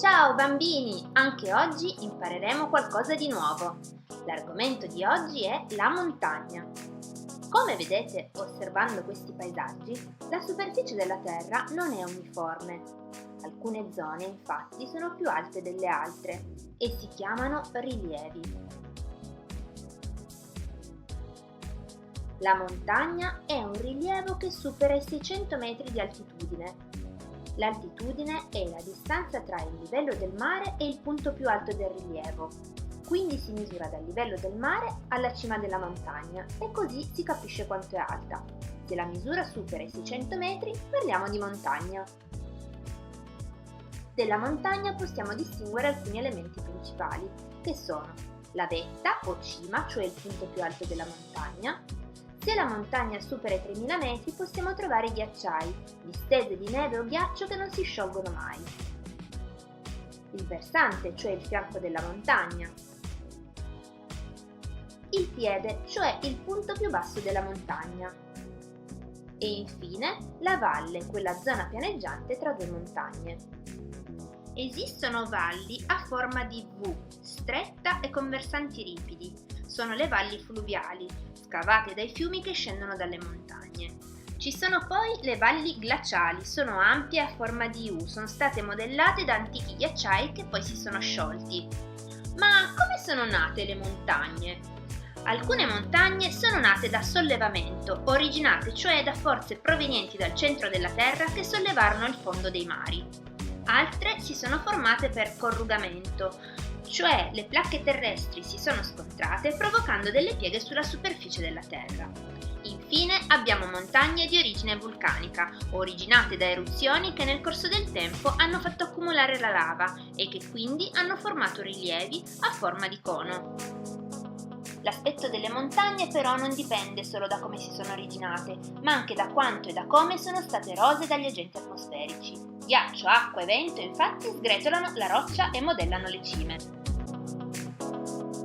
Ciao bambini! Anche oggi impareremo qualcosa di nuovo. L'argomento di oggi è la montagna. Come vedete osservando questi paesaggi, la superficie della Terra non è uniforme. Alcune zone infatti sono più alte delle altre e si chiamano rilievi. La montagna è un rilievo che supera i 600 metri di altitudine. L'altitudine è la distanza tra il livello del mare e il punto più alto del rilievo, quindi si misura dal livello del mare alla cima della montagna e così si capisce quanto è alta. Se la misura supera i 600 metri, parliamo di montagna. Della montagna possiamo distinguere alcuni elementi principali, che sono la vetta o cima, cioè il punto più alto della montagna. Se la montagna supera i 3000 metri possiamo trovare i ghiacciai, distese di neve o ghiaccio che non si sciolgono mai. Il versante, cioè il fianco della montagna. Il piede, cioè il punto più basso della montagna. E infine la valle, quella zona pianeggiante tra due montagne. Esistono valli a forma di V, stretta e con versanti ripidi. Sono le valli fluviali, scavate dai fiumi che scendono dalle montagne. Ci sono poi le valli glaciali, sono ampie a forma di U, sono state modellate da antichi ghiacciai che poi si sono sciolti. Ma come sono nate le montagne? Alcune montagne sono nate da sollevamento, originate cioè da forze provenienti dal centro della Terra che sollevarono il fondo dei mari. Altre si sono formate per corrugamento, cioè le placche terrestri si sono scontrate provocando delle pieghe sulla superficie della Terra. Infine abbiamo montagne di origine vulcanica, originate da eruzioni che nel corso del tempo hanno fatto accumulare la lava e che quindi hanno formato rilievi a forma di cono. L'aspetto delle montagne però non dipende solo da come si sono originate, ma anche da quanto e da come sono state erose dagli agenti atmosferici. Ghiaccio, acqua e vento infatti sgretolano la roccia e modellano le cime.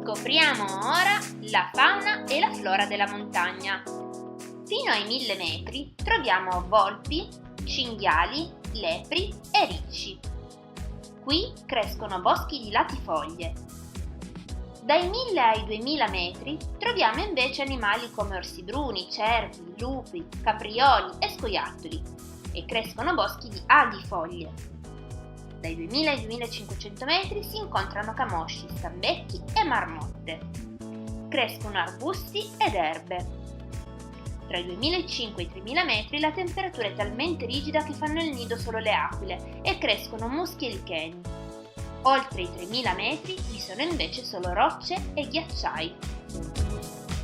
Scopriamo ora la fauna e la flora della montagna. Fino ai 1000 metri troviamo volpi, cinghiali, lepri e ricci. Qui crescono boschi di latifoglie. Dai 1000 ai 2000 metri troviamo invece animali come orsi bruni, cervi, lupi, caprioli e scoiattoli e crescono boschi di aghifoglie. Dai 2000 ai 2500 metri si incontrano camosci, stambecchi e marmotte. Crescono arbusti ed erbe. Tra i 2500 e i 3000 metri la temperatura è talmente rigida che fanno il nido solo le aquile e crescono muschi e licheni. Oltre i 3000 metri vi sono invece solo rocce e ghiacciai.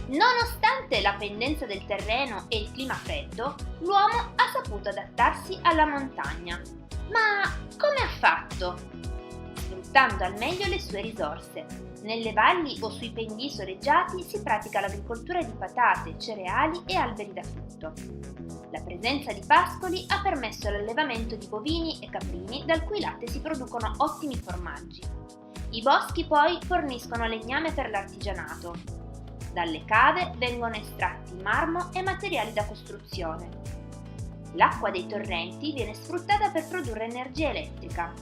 Nonostante la pendenza del terreno e il clima freddo, l'uomo ha saputo adattarsi alla montagna. Ma come ha fatto? Sfruttando al meglio le sue risorse. Nelle valli o sui pendii soleggiati si pratica l'agricoltura di patate, cereali e alberi da frutto. La presenza di pascoli ha permesso l'allevamento di bovini e caprini dal cui latte si producono ottimi formaggi. I boschi poi forniscono legname per l'artigianato. Dalle cave vengono estratti marmo e materiali da costruzione. L'acqua dei torrenti viene sfruttata per produrre energia elettrica.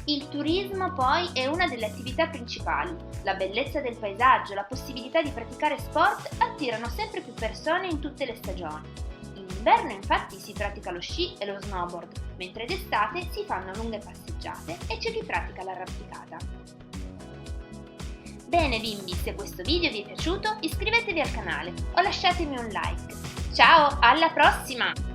Il turismo poi è una delle attività principali. La bellezza del paesaggio, la possibilità di praticare sport attirano sempre più persone in tutte le stagioni. In inverno infatti si pratica lo sci e lo snowboard, mentre d'estate si fanno lunghe passeggiate e c'è chi pratica l'arrampicata. Bene bimbi, se questo video vi è piaciuto iscrivetevi al canale o lasciatemi un like. Ciao, alla prossima!